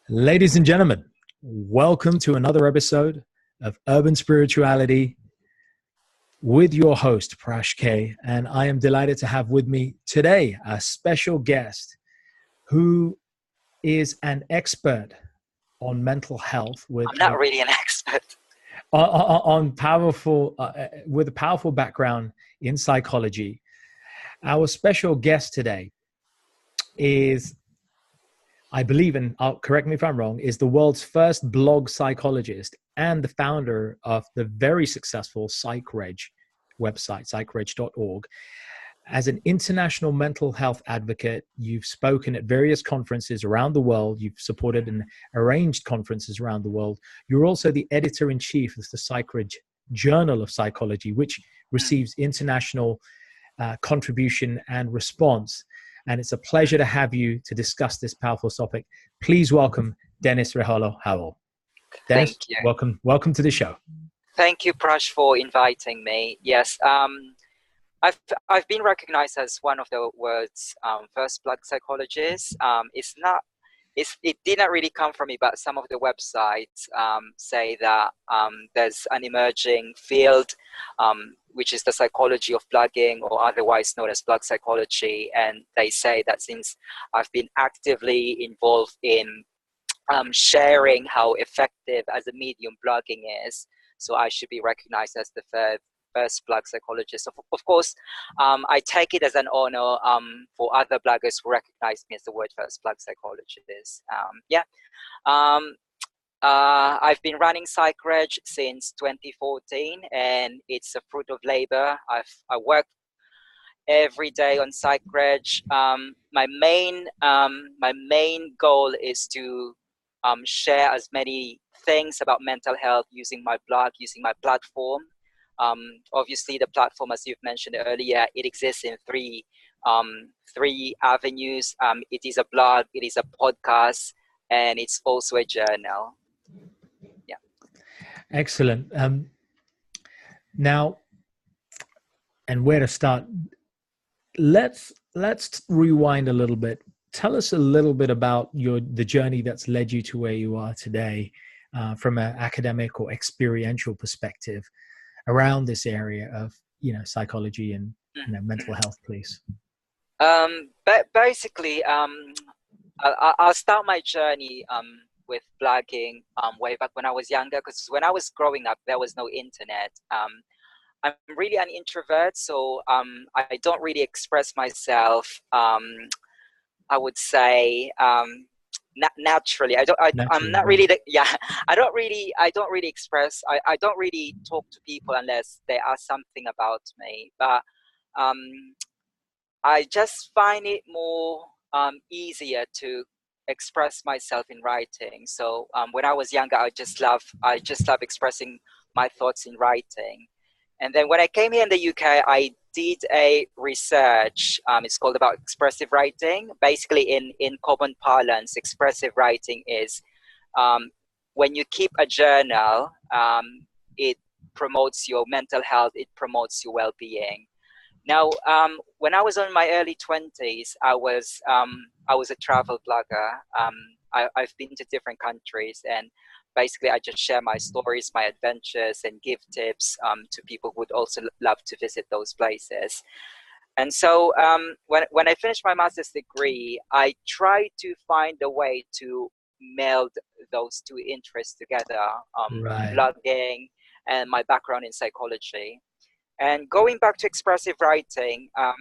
Ladies and gentlemen, welcome to another episode of Urban Spirituality with your host, PrashK. And I am delighted to have with me today a special guest who is an expert on mental health with I'm not really an expert. on powerful with a powerful background in psychology. Our special guest today is, I believe, and correct me if I'm wrong, is the world's first blog psychologist and the founder of the very successful PsychReg website, psychreg.org. As an international mental health advocate, you've spoken at various conferences around the world. You've supported and arranged conferences around the world. You're also the editor-in-chief of the PsychReg Journal of Psychology, which receives international contribution and response. And it's a pleasure to have you to discuss this powerful topic. Please welcome Dennis Reholo-Howell. Dennis, Thank you. Welcome to the show. Thank you, Prash, for inviting me. Yes, I've been recognized as one of the world's first blog psychologists. It didn't really come from me, but some of the websites say that there's an emerging field, which is the psychology of blogging, or otherwise known as blog psychology. And they say that since I've been actively involved in sharing how effective as a medium blogging is, so I should be recognized as the first blog psychologist. Of course, I take it as an honor for other bloggers who recognize me as the world's first blog psychologist. I've been running PsychReg since 2014, and it's a fruit of labor. I work every day on PsychReg. My main goal is to share as many things about mental health using my blog, using my platform. Obviously, the platform, as you've mentioned earlier, it exists in three avenues. It is a blog, it is a podcast, and it's also a journal. Yeah. Excellent. Now, and where to start? Let's rewind a little bit. Tell us a little bit about the journey that's led you to where you are today, from an academic or experiential perspective, around this area of psychology and mental health, please. But basically, I'll start my journey with blogging way back when I was younger, because when I was growing up, there was no internet. I'm really an introvert, so I don't really express myself. I would say naturally. I'm not really I don't really express. I don't really talk to people unless they ask something about me. But I just find it more easier to express myself in writing. So when I was younger, I just love expressing my thoughts in writing. And then when I came here in the UK, I did a research. It's called about expressive writing. Basically, in common parlance, expressive writing is when you keep a journal, it promotes your mental health, it promotes your well-being. Now, when I was in my early 20s, I was a travel blogger. I've been to different countries, and basically I just share my stories, my adventures, and give tips to people who would also love to visit those places. And so when I finished my master's degree, I tried to find a way to meld those two interests together, blogging and my background in psychology. And going back to expressive writing, I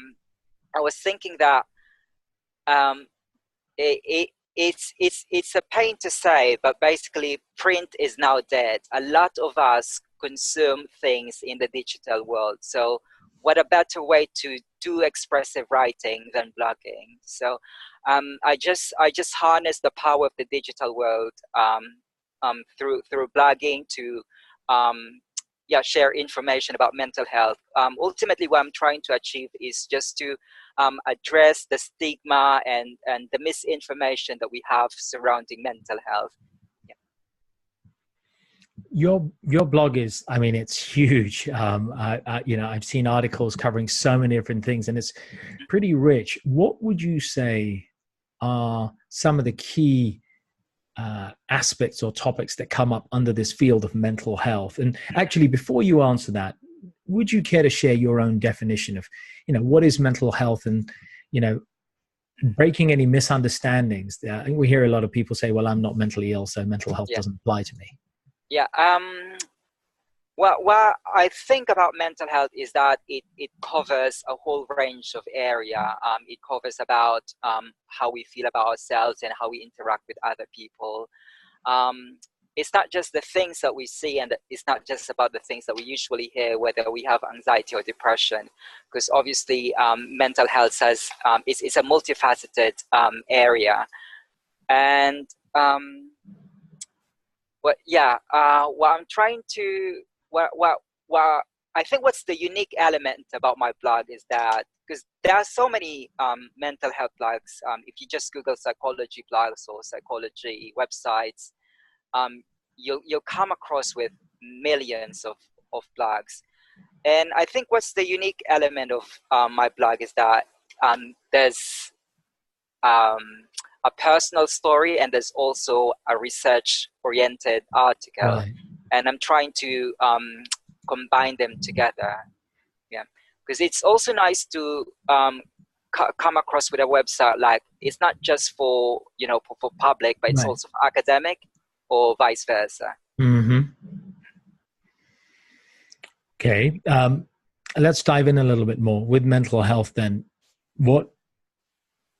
was thinking that it's a pain to say, but basically print is now dead. A lot of us consume things in the digital world. So what a better way to do expressive writing than blogging? So I just harness the power of the digital world through blogging to share information about mental health. Ultimately, what I'm trying to achieve is just to address the stigma and the misinformation that we have surrounding mental health. Yeah. Your blog is, it's huge. I've seen articles covering so many different things, and it's pretty rich. What would you say are some of the key aspects or topics that come up under this field of mental health. And actually, before you answer that, would you care to share your own definition of, what is mental health, and, breaking any misunderstandings? I think we hear a lot of people say, well, I'm not mentally ill, so mental health Yeah. doesn't apply to me. Yeah. What I think about mental health is that it covers a whole range of area. It covers about how we feel about ourselves and how we interact with other people. It's not just the things that we see, and it's not just about the things that we usually hear, whether we have anxiety or depression, because obviously mental health has it's a multifaceted area. And what I'm trying to what I think what's the unique element about my blog is that, because there are so many mental health blogs. If you just Google psychology blogs or psychology websites, you'll come across with millions of blogs. And I think what's the unique element of my blog is that there's a personal story, and there's also a research-oriented article. Right. And I'm trying to combine them together. Yeah, because it's also nice to come across with a website like it's not just for for public, but it's Right. also for academic, or vice versa. Mm-hmm. Okay. Let's dive in a little bit more with mental health then. What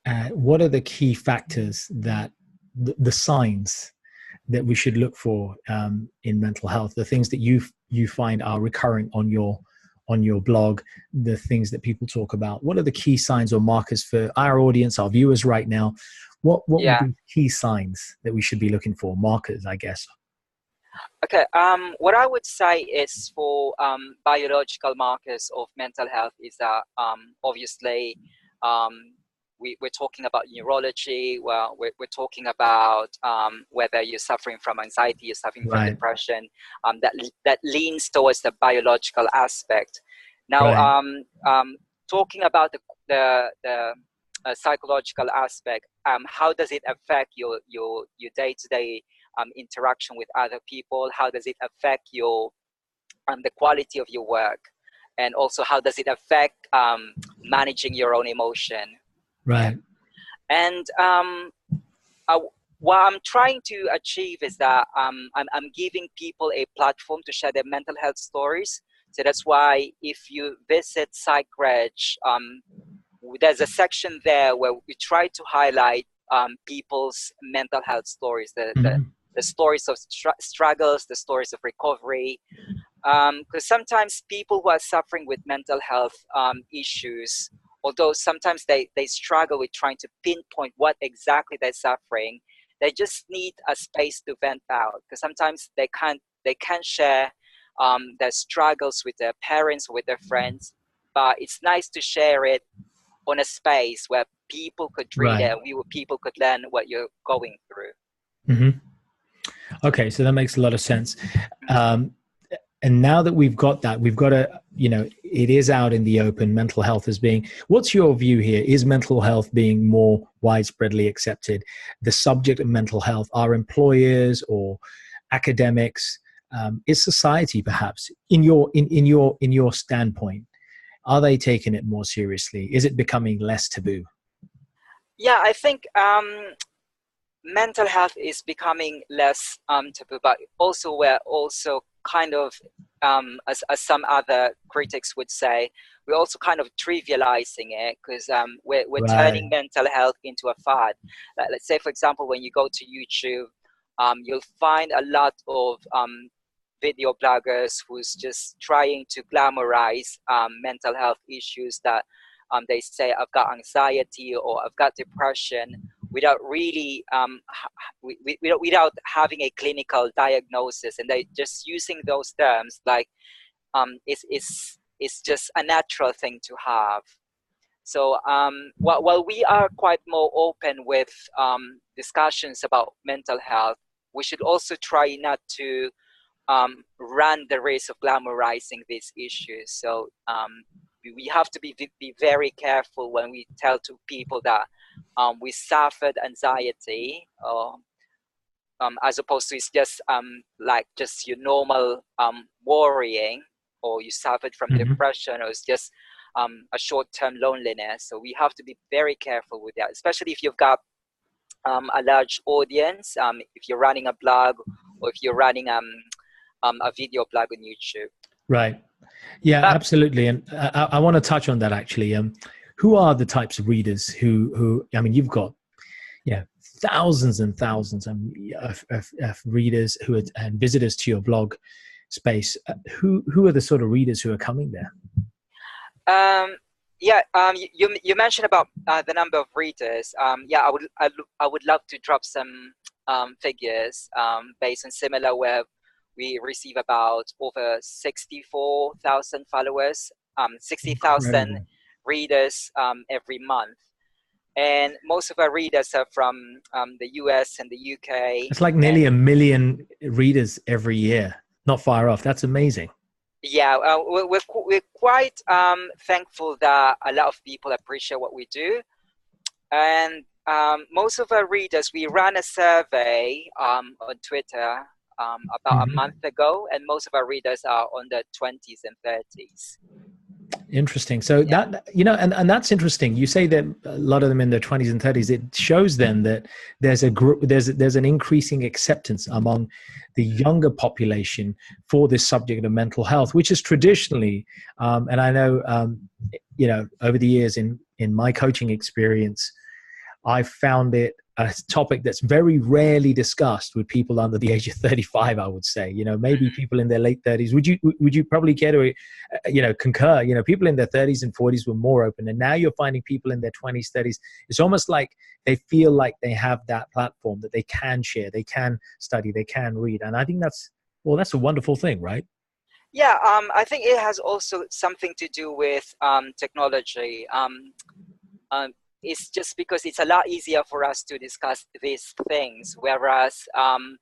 are the key factors, that the signs that we should look for in mental health, the things that you find are recurrent on your blog, the things that people talk about? What are the key signs or markers for our audience, our viewers right now? What would be key signs that we should be looking for? Markers, I guess. Okay. What I would say is for biological markers of mental health is that obviously we're talking about neurology. Well, we're talking about whether you're suffering from anxiety, you're suffering from depression. That leans towards the biological aspect. Now, talking about the psychological aspect, how does it affect your day-to-day interaction with other people? How does it affect your the quality of your work? And also, how does it affect managing your own emotion? Right. And what I'm trying to achieve is that I'm giving people a platform to share their mental health stories. So that's why if you visit PsychReg, there's a section there where we try to highlight people's mental health stories, the stories of struggles, the stories of recovery. Because sometimes people who are suffering with mental health issues, although sometimes they struggle with trying to pinpoint what exactly they're suffering, they just need a space to vent out. Because sometimes they can't share their struggles with their parents or with their friends, but it's nice to share it on a space where people could read it, and people could learn what you're going through. Mm-hmm. Okay, so that makes a lot of sense. And now that we've got that, we've got it is out in the open, mental health is being, what's your view here? Is mental health being more widespreadly accepted? The subject of mental health, are employers or academics, is society perhaps, in your standpoint, are they taking it more seriously? Is it becoming less taboo? Yeah, I think mental health is becoming less taboo, but also we're also kind of, as some other critics would say, we're also kind of trivializing it, because we're turning mental health into a fad. Like, let's say, for example, when you go to YouTube, you'll find a lot of video bloggers who's just trying to glamorize mental health issues, that they say, I've got anxiety or I've got depression, without really without having a clinical diagnosis, and they just using those terms like it's just a natural thing to have. So while we are quite more open with discussions about mental health, we should also try not to run the risk of glamorizing these issues. So we have to be very careful when we tell to people that we suffered anxiety, as opposed to it's just like just your normal worrying, or you suffered from Hmm. depression, or it's just a short-term loneliness. So we have to be very careful with that, especially if you've got a large audience, if you're running a blog, or if you're running a video blog on YouTube. Right. Yeah, But absolutely. And I want to touch on that actually. Who are the types of readers who, I mean, you've got, yeah, thousands and thousands of readers who are, and visitors to your blog space. Who are the sort of readers who are coming there? yeah, you mentioned about the number of readers. Yeah, I would love to drop some figures based on similar web. We receive about over 64,000 followers, 60,000 Incredible. readers every month. And most of our readers are from the US and the UK. It's like And nearly a million readers every year. Not far off. That's amazing. yeah, we're quite thankful that a lot of people appreciate what we do. And most of our readers, we ran a survey on Twitter about a Mhm. month ago, and most of our readers are on the 20s and 30s. Interesting. So Yeah. that, and that's interesting. You say that a lot of them in their 20s and 30s. It shows then that there's a group, there's an increasing acceptance among the younger population for this subject of mental health, which is traditionally, and I know, over the years in my coaching experience, I found it a topic that's very rarely discussed with people under the age of 35, I would say. Maybe Mhm. people in their late 30s. Would you probably care to, concur? People in their 30s and 40s were more open, and now you're finding people in their 20s, 30s. It's almost like they feel like they have that platform that they can share, they can study, they can read, and I think that's a wonderful thing, right? Yeah, I think it has also something to do with technology. Um, it's just because it's a lot easier for us to discuss these things, whereas 30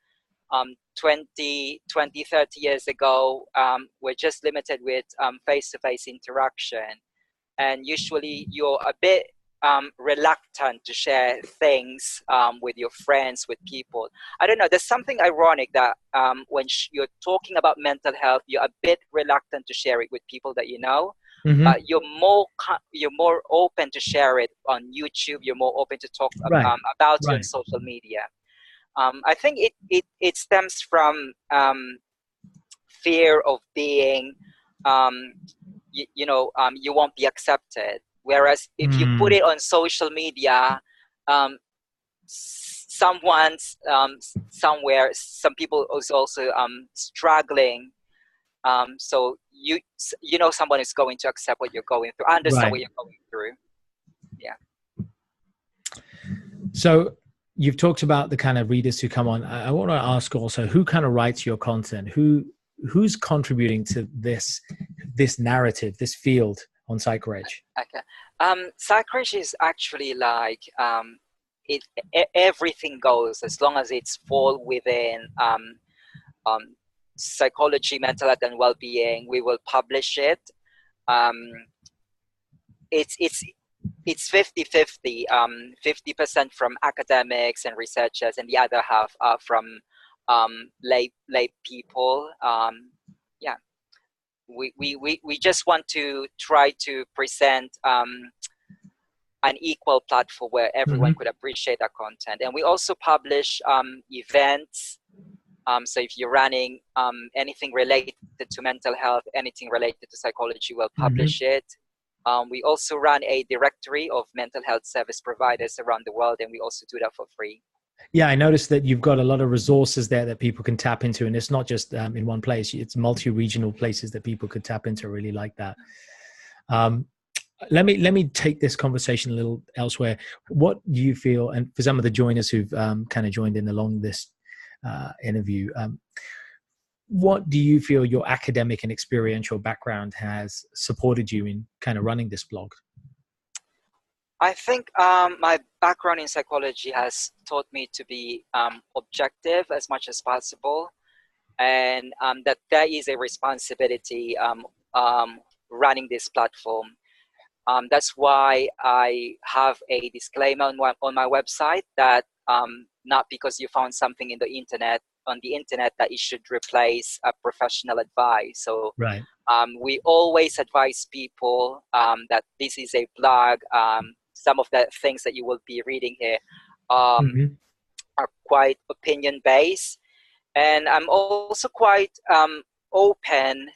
years ago, we're just limited with face-to-face interaction. And usually you're a bit reluctant to share things with your friends, with people. I don't know, there's something ironic that when you're talking about mental health, you're a bit reluctant to share it with people that you know, Hmm. but you're more open to share it on YouTube. You're more open to talk Right. about it on Right. social media. I think it stems from fear of being, you won't be accepted. Whereas if you put Mm. it on social media, someone's somewhere, some people is also struggling. So someone is going to accept what you're going through, understand Right. what you're going through. Yeah. So you've talked about the kind of readers who come on. I want to ask also, who kind of writes your content? Who's contributing to this narrative, this field on PsychReg? Okay. Psychology is actually like it. Everything goes as long as it's fall within um, psychology, mental health, and well-being. We will publish it. Um, it's 50-50. 50% from academics and researchers, and the other half are from lay people. Yeah, we just want to try to present an equal platform where everyone Hmm. could appreciate our content. And we also publish events. So if you're running anything related to mental health, anything related to psychology, we'll Hmm. publish it. We also run a directory of mental health service providers around the world, and we also do that for free. Yeah, I noticed that you've got a lot of resources there that people can tap into, and it's not just in one place. It's multi-regional places that people could tap into. I really like that. Um, let me take this conversation a little elsewhere. What do you feel, and for some of the joiners who've kind of joined in along this interview, what do you feel your academic and experiential background has supported you in kind of running this blog? I think my background in psychology has taught me to be objective as much as possible, and that there is a responsibility running this platform. That's why I have a disclaimer on my website that not because you found something in the internet that it should replace a professional advice. So Right. we always advise people that this is a blog. Some of the things that you will be reading here Mm-hmm. are quite opinion based, and I'm also quite open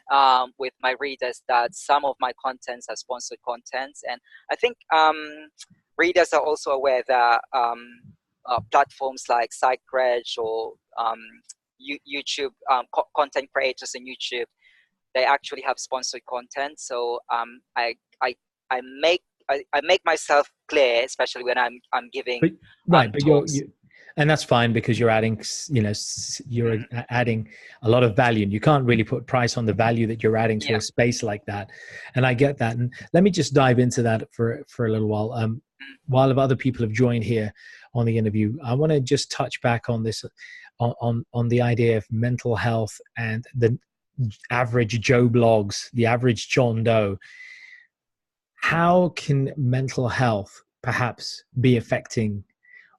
with my readers that some of my contents are sponsored contents, and I think readers are also aware that platforms like SiteGreg or YouTube content creators on YouTube, they actually have sponsored content. So I make I make myself clear, especially when I'm But giving right, but talks. and that's fine because you're adding, you're adding a lot of value, and you can't really put price on the value that you're adding to Yeah. a space like that. And I get that. And let me just dive into that for a little while. While other people have joined here on the interview, I want to just touch back on this, on the idea of mental health and the average Joe blogs, the average John Doe. How can mental health perhaps be affecting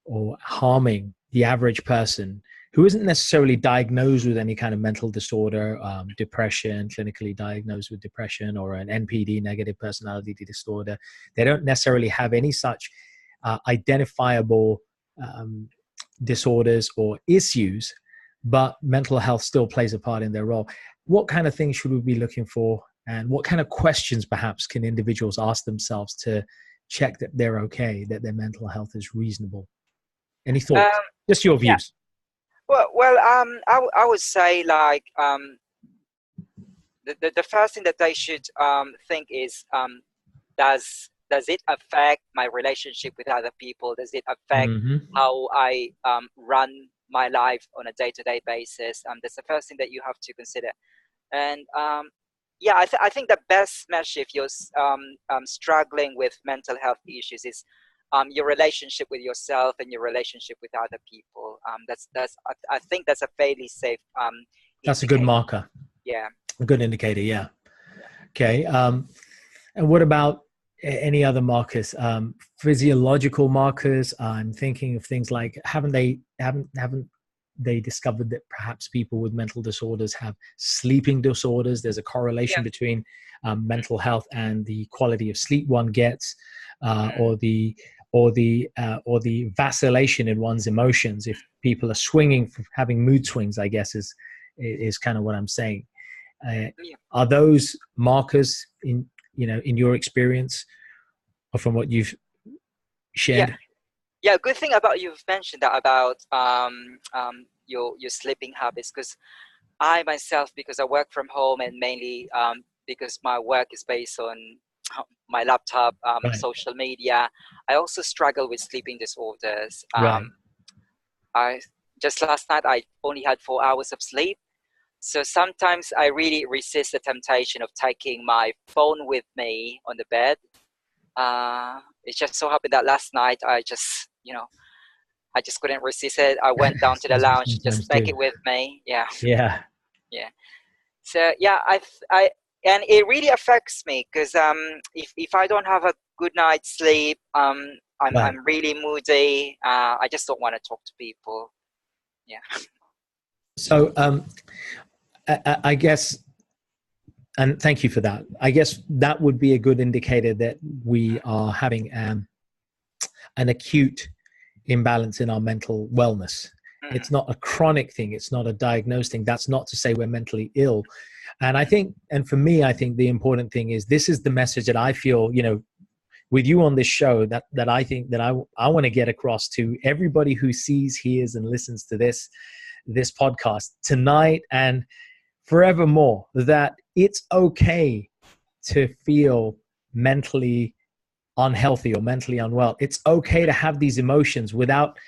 or harming the average person who isn't necessarily diagnosed with any kind of mental disorder, depression, clinically diagnosed with depression, or an NPD, negative personality disorder? They don't necessarily have any such identifiable disorders or issues, but mental health still plays a part in their role. What kind of things should we be looking for? And what kind of questions perhaps can individuals ask themselves to check that they're okay, that their mental health is reasonable? Any Um, thoughts? Just your yeah. views. Well, I would say like the first thing that they should think is does it affect my relationship with other people? Does it affect Mm-hmm. how I run my life on a day-to-day basis? That's the first thing that you have to consider. And yeah, I think the best measure if you're struggling with mental health issues is your relationship with yourself and your relationship with other people. I think that's a fairly safe That's a good indicator. marker, Yeah. a good indicator. Yeah. Yeah. Okay. And what about any other markers? Physiological markers. I'm thinking of things like haven't they discovered that perhaps people with mental disorders have sleeping disorders? There's a correlation Yeah. between mental health and the quality of sleep one gets, or the vacillation in one's emotions. If people are swinging, from having mood swings, I guess is kind of what I'm saying. Yeah. Are those markers in your experience or from what you've Yeah. shared? Yeah, good thing about you've mentioned that about your sleeping habits, because I myself, because I work from home and mainly because my work is based on my laptop, Right. social media, I also struggle with sleeping disorders. Right. I just last night I only had 4 hours of sleep, so sometimes I really resist the temptation of taking my phone with me on the bed. It just so happened that last night I just couldn't resist it. I went down to the As we lounge, just sometimes take do. it with me. Yeah, Yeah. yeah. So yeah, and it really affects me because if I don't have a good night's sleep, Right. I'm really moody. I just don't want to talk to people. Yeah. So I guess, and thank you for that. I guess that would be a good indicator that we are having an acute imbalance in our mental wellness. Mm, It's not a chronic thing. It's not a diagnosed thing. That's not to say we're mentally ill. And I think, and for me, I think the important thing is this is the message that I feel, with you on this show, that I think that I want to get across to everybody who sees, hears, and listens to this podcast tonight and forevermore, that it's okay to feel mentally unhealthy or mentally unwell. It's okay to have these emotions without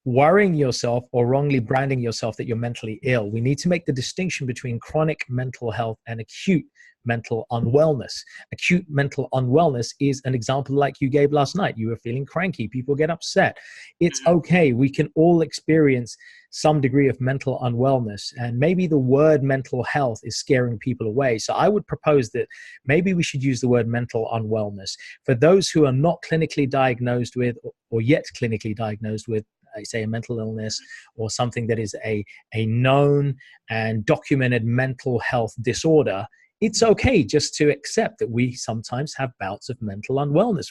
worrying yourself or wrongly branding yourself that you're mentally ill. We need to make the distinction between chronic mental health and acute mental unwellness. Acute mental unwellness is an example like you gave last night. You were feeling cranky, people get upset. It's mm, okay. We can all experience some degree of mental unwellness, and maybe the word mental health is scaring people away. So I would propose that maybe we should use the word mental unwellness for those who are not clinically diagnosed with or yet clinically diagnosed with I say a mental illness or something that is a known and documented mental health disorder, it's okay just to accept that we sometimes have bouts of mental unwellness.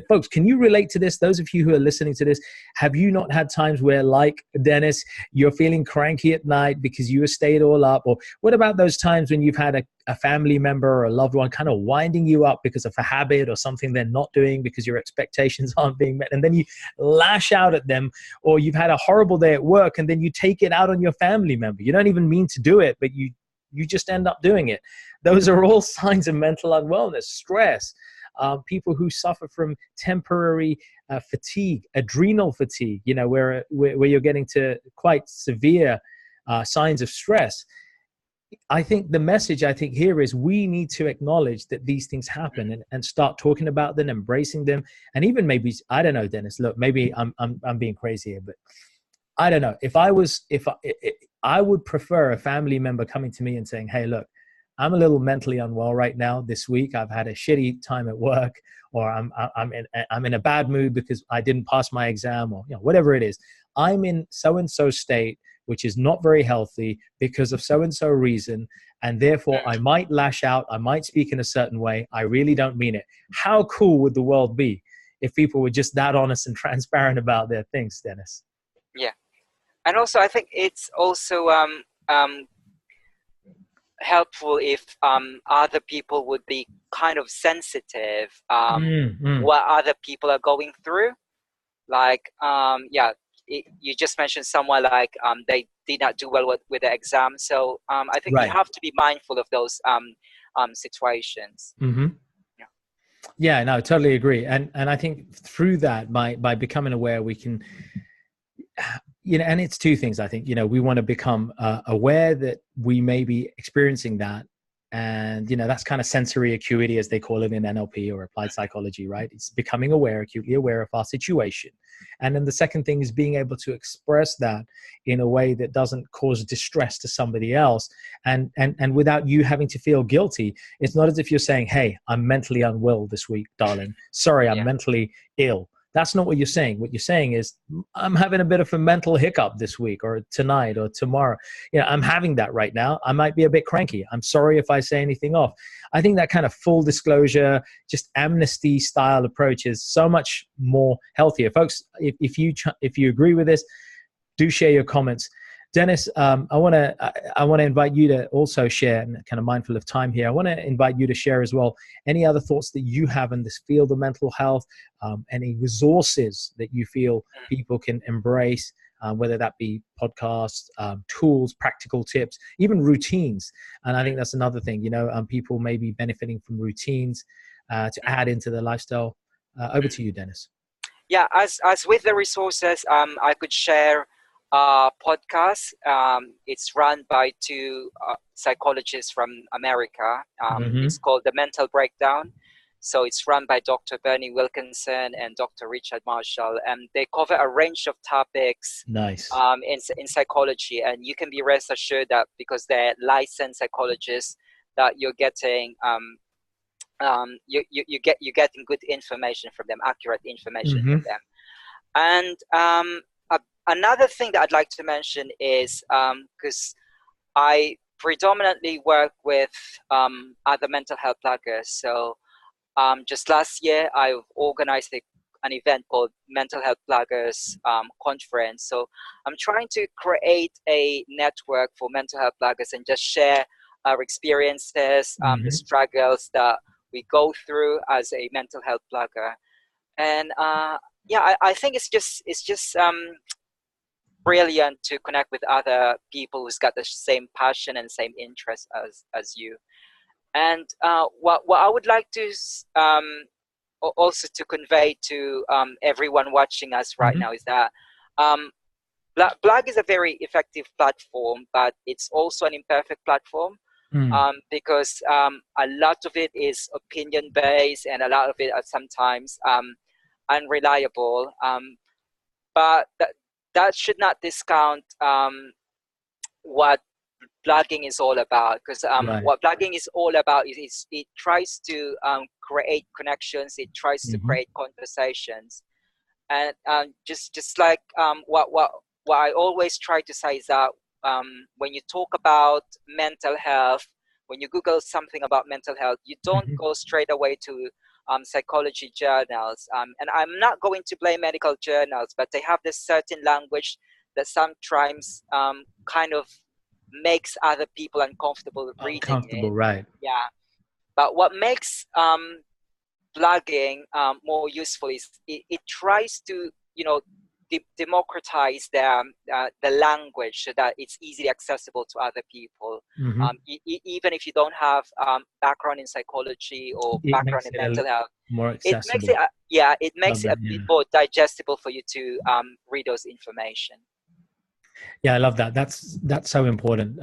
Folks, can you relate to this? Those of you who are listening to this, have you not had times where, like Dennis, you're feeling cranky at night because you stayed all up? Or what about those times when you've had a family member or a loved one kind of winding you up because of a habit or something they're not doing because your expectations aren't being met, and then you lash out at them? Or you've had a horrible day at work and then you take it out on your family member. You don't even mean to do it, but you just end up doing it. Those are all signs of mental unwellness, stress. People who suffer from temporary fatigue, adrenal fatigue, where you're getting to quite severe signs of stress. I think the message here is we need to acknowledge that these things happen and start talking about them, embracing them. And even maybe, I don't know, Dennis, look, maybe I'm being crazy here, but I don't know. If I would prefer a family member coming to me and saying, hey, look, I'm a little mentally unwell right now this week. I've had a shitty time at work, or I'm in a bad mood because I didn't pass my exam, or whatever it is. I'm in so-and-so state, which is not very healthy because of so-and-so reason, and therefore I might lash out, I might speak in a certain way. I really don't mean it. How cool would the world be if people were just that honest and transparent about their things, Dennis? Yeah. And also, I think it's also helpful if other people would be kind of sensitive what other people are going through. Like, you just mentioned someone like they did not do well with the exam. So I think you have to be mindful of those situations. Mm-hmm. Yeah, no, totally agree. And I think through that, by becoming aware, we can, and it's two things. I think, we want to become aware that we may be experiencing that. And, that's kind of sensory acuity, as they call it in NLP or applied psychology, right? It's becoming aware, acutely aware of our situation. And then the second thing is being able to express that in a way that doesn't cause distress to somebody else. And without you having to feel guilty. It's not as if you're saying, hey, I'm mentally unwell this week, darling. Sorry, I'm mentally ill. That's not what you're saying. What you're saying is, I'm having a bit of a mental hiccup this week or tonight or tomorrow. I'm having that right now. I might be a bit cranky. I'm sorry if I say anything off. I think that kind of full disclosure, just amnesty style approach is so much more healthier. Folks, if you agree with this, do share your comments. Dennis, I want to invite you to also share, and kind of mindful of time here, I want to invite you to share as well any other thoughts that you have in this field of mental health, any resources that you feel people can embrace, whether that be podcasts, tools, practical tips, even routines. And I think that's another thing, people may be benefiting from routines to add into their lifestyle. Over to you, Dennis. Yeah, as with the resources, I could share podcast. It's run by two psychologists from America. It's called The Mental Breakdown. So it's run by Dr. Bernie Wilkinson and Dr. Richard Marshall, and they cover a range of topics. Nice. In psychology, and you can be rest assured that because they're licensed psychologists, that you're getting you're getting good information from them, accurate information from them. And another thing that I'd like to mention is, because I predominantly work with other mental health bloggers. So just last year, I've organized an event called Mental Health Bloggers Conference. So I'm trying to create a network for mental health bloggers and just share our experiences, the struggles that we go through as a mental health blogger. And I think it's just brilliant to connect with other people who's got the same passion and same interest as you. And what I would like to also to convey to everyone watching us right now is that blog is a very effective platform, but it's also an imperfect platform. Because a lot of it is opinion based and a lot of it are sometimes unreliable, but that should not discount what blogging is all about, because what blogging is all about is it tries to create connections, it tries to create conversations, And just like what I always try to say is that when you talk about mental health, when you Google something about mental health, you don't Mhm. go straight away to psychology journals. And I'm not going to blame medical journals, but they have this certain language that sometimes kind of makes other people uncomfortable reading it. Uncomfortable, right? Yeah. But what makes blogging more useful is it tries to, democratize the language so that it's easily accessible to other people. Hmm. Even if you don't have background in psychology or It background makes in it a mental health, more it makes accessible. it yeah, it makes Love it that. a bit Yeah. more digestible for you to read those information. Yeah, I love that. That's so important.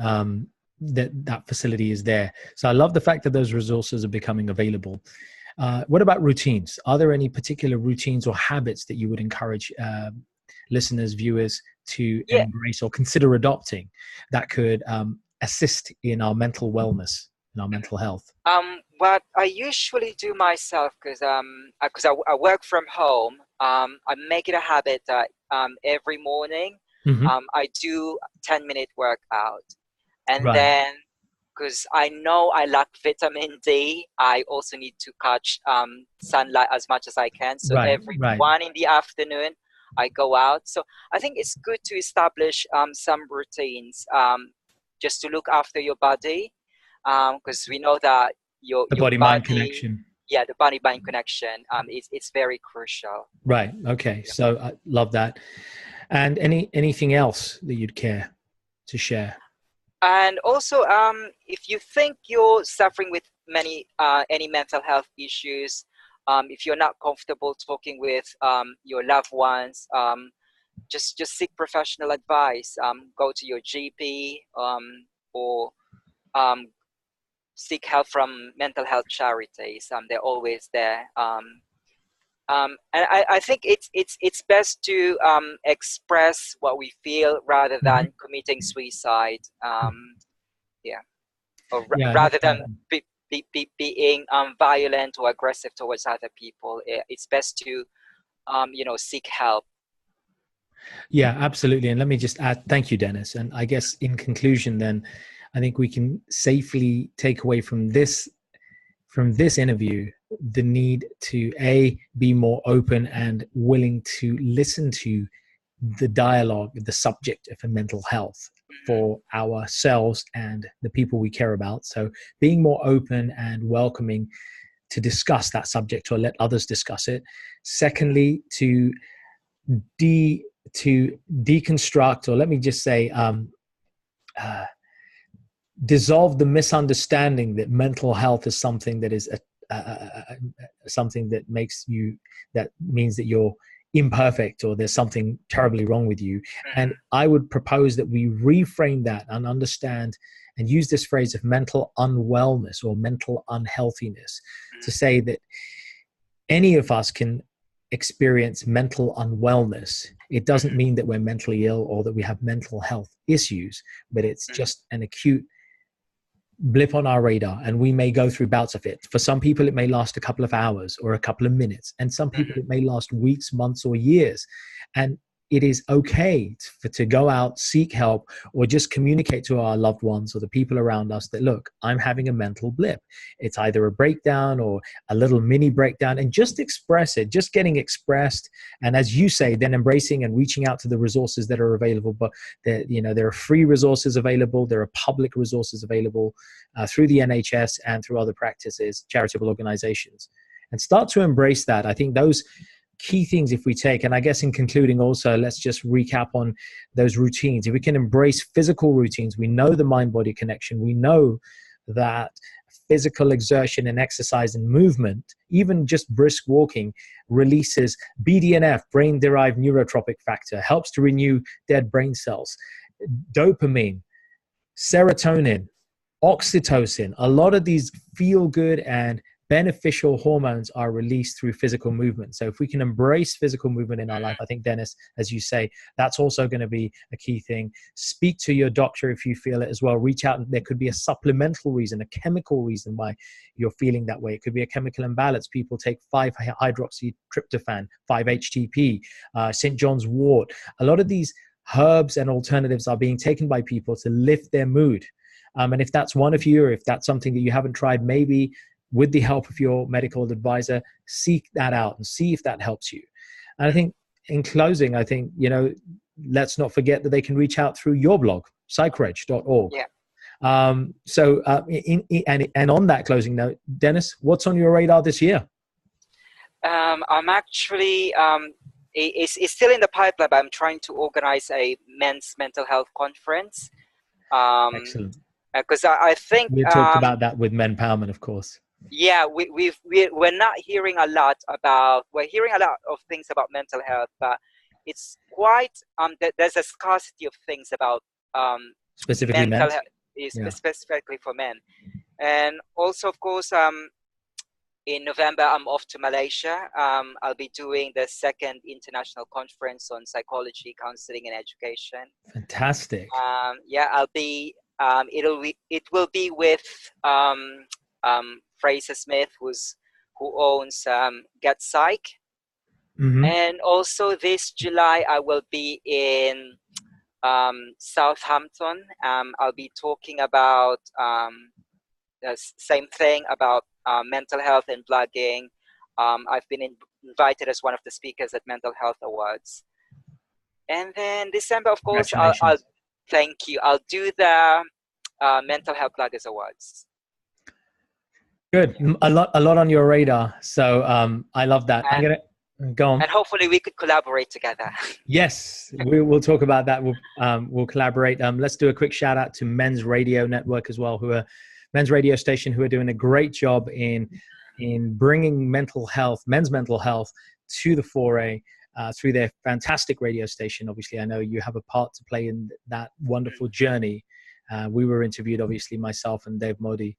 That facility is there. So I love the fact that those resources are becoming available. What about routines? Are there any particular routines or habits that you would encourage listeners, viewers to Yeah. embrace or consider adopting that could assist in our mental wellness, in our mental health? What I usually do myself, because I work from home, I make it a habit that every morning Hmm. I do 10-minute workout, and Right, then because I know I lack vitamin D, I also need to catch sunlight as much as I can. So right, every right. 1 in the afternoon, I go out. So I think it's good to establish some routines just to look after your body, because we know that The your body mind body, connection. yeah, the body mind connection, it's very crucial. Right. Okay. Yeah. So I love that. And anything else that you'd care to share? And also, if you think you're suffering with any mental health issues, if you're not comfortable talking with your loved ones, just seek professional advice. Go to your GP, or um, seek help from mental health charities. They're always there. And I think it's best to express what we feel rather Mhm. than committing suicide. Yeah, or Yeah, that's rather than important. being violent or aggressive towards other people. It's best to seek help. Yeah, absolutely. And let me just add, thank you, Dennis. And I guess in conclusion, then, I think we can safely take away from this interview the need to be more open and willing to listen to the dialogue, the subject of mental health Mhm. for ourselves and the people we care about. So being more open and welcoming to discuss that subject or let others discuss it. Secondly, de to deconstruct, or let me just say, uh, dissolve the misunderstanding that mental health is something that is something that that means that you're imperfect or there's something terribly wrong with you. And Mhm. I would propose that we reframe that and understand and use this phrase of mental unwellness or mental unhealthiness to Mhm. say that any of us can experience mental unwellness. It doesn't Mhm. mean that we're mentally ill or that we have mental health issues, but it's Mhm. just an acute blip on our radar, and we may go through bouts of it. For some people it may last a couple of hours or a couple of minutes, and some people Mhm. it may last weeks, months, or years. And it is okay to go out, seek help, or just communicate to our loved ones or the people around us that, look, I'm having a mental blip. It's either a breakdown or a little mini breakdown, and just express it, just getting expressed. And as you say, then embracing and reaching out to the resources that are available. But there are free resources available, there are public resources available through the NHS and through other practices, charitable organizations, and start to embrace that. I think those key things, if we take, and I guess in concluding also, let's just recap on those routines. If we can embrace physical routines, we know the mind body connection, we know that physical exertion and exercise and movement, even just brisk walking, releases BDNF, brain derived neurotropic factor, helps to renew dead brain cells, dopamine, serotonin, oxytocin, a lot of these feel good and beneficial hormones are released through physical movement. So if we can embrace physical movement in our life, I think, Dennis, as you say, that's also going to be a key thing. Speak to your doctor if you feel it as well. Reach out. There could be a supplemental reason, a chemical reason why you're feeling that way. It could be a chemical imbalance. People take 5-hydroxytryptophan, 5-HTP, St. John's wort. A lot of these herbs and alternatives are being taken by people to lift their mood. And if that's one of you, or if that's something that you haven't tried, maybe with the help of your medical advisor, seek that out and see if that helps you. And I think in closing, I think, let's not forget that they can reach out through your blog, psychreg.org. Yeah. And on that closing note, Dennis, what's on your radar this year? I'm actually, it's still in the pipeline, but I'm trying to organize a men's mental health conference. Excellent. Because I think we talked about that with Men Empowerment, of course. Yeah, we're not hearing a lot about. We're hearing a lot of things about mental health, but it's quite there's a scarcity of things about specifically mental men. health, specifically for men. And also, of course, in November I'm off to Malaysia. I'll be doing the second international conference on psychology, counseling, and education. Fantastic. I'll be. It will be with Fraser Smith, who owns Get Psych. Mm-hmm. And also this July I will be in Southampton. I'll be talking about the same thing about mental health and blogging. I've been invited as one of the speakers at Mental Health Awards. And then December, of course, I'll thank you. I'll do the Mental Health Bloggers Awards. Good. A lot on your radar. So I love that. I'm going to go on. And hopefully we could collaborate together. Yes, we'll talk about that. We'll collaborate. Let's do a quick shout out to Men's Radio Network as well, Men's Radio Station, who are doing a great job in bringing men's mental health to the foray through their fantastic radio station. Obviously, I know you have a part to play in that wonderful journey. We were interviewed, obviously, myself and Dave Modi,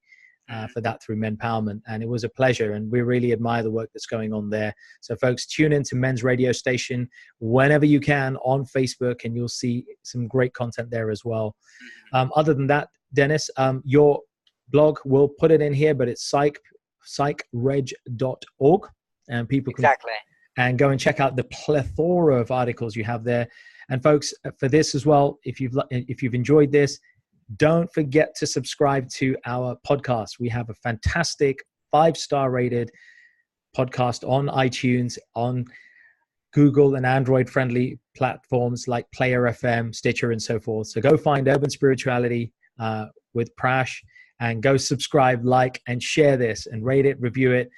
for that through Men Empowerment, and it was a pleasure, and we really admire the work that's going on there. So folks, tune in to Men's Radio Station whenever you can on Facebook, and you'll see some great content there as well. Other than that, Dennis, your blog, we'll put it in here, but it's psychreg.org, and people can and go and check out the plethora of articles you have there. And folks, for this as well, if you've enjoyed this, don't forget to subscribe to our podcast. We have a fantastic 5-star rated podcast on iTunes, on Google and Android friendly platforms like Player FM, Stitcher, and so forth. So go find Urban Spirituality with PrashK and go subscribe, like, and share this and rate it, review it,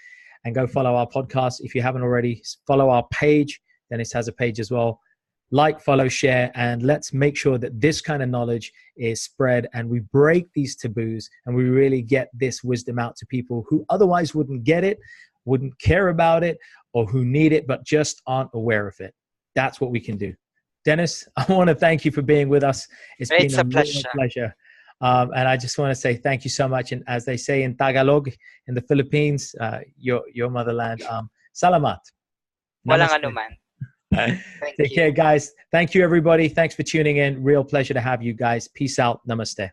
and go follow our podcast. If you haven't already, follow our page. Dennis has a page as well. Like, follow, share, and let's make sure that this kind of knowledge is spread and we break these taboos and we really get this wisdom out to people who otherwise wouldn't get it, wouldn't care about it, or who need it but just aren't aware of it. That's what we can do. Dennis, I want to thank you for being with us. It's been a pleasure. And I just want to say thank you so much. And as they say in Tagalog, in the Philippines, your motherland, salamat. Walang anuman. Take care, guys. Thank you, everybody. Thanks for tuning in. Real pleasure to have you guys. Peace out. Namaste.